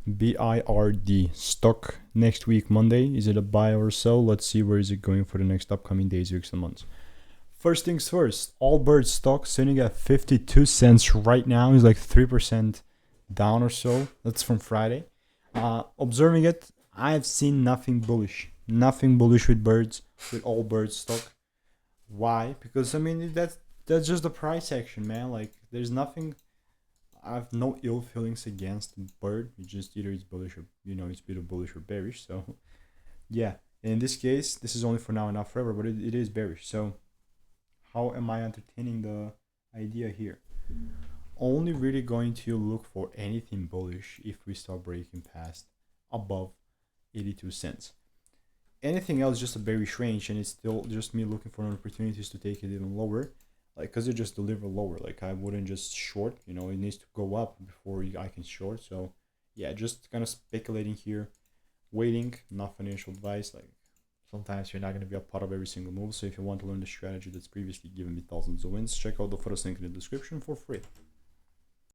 BIRD stock next week, Monday. Is it a buy or sell? Let's see where is it going for the next upcoming days, weeks, and months. First things first, Allbirds stock sitting at 52 cents right now. Is like 3% down or so. That's from Friday. Observing it, I've seen nothing bullish. Nothing bullish with birds, with Allbirds stock. Why? Because I mean that's just the price action, man. Like there's nothing. I have no ill feelings against bird. It's just either it's bullish or it's either bullish or bearish. So yeah, in this case, this is only for now and not forever, but it is bearish. So how am I entertaining the idea here? Only really going to look for anything bullish if we start breaking past above 82 cents. Anything else just a bearish range, and it's still just me looking for opportunities to take it even lower, like because it just deliver lower. Like I wouldn't just short, it needs to go up before I can short. So yeah, just kind of speculating here, waiting, not financial advice. Like sometimes you're not going to be a part of every single move. So if you want to learn the strategy that's previously given me thousands of wins, check out the first link in the description for free.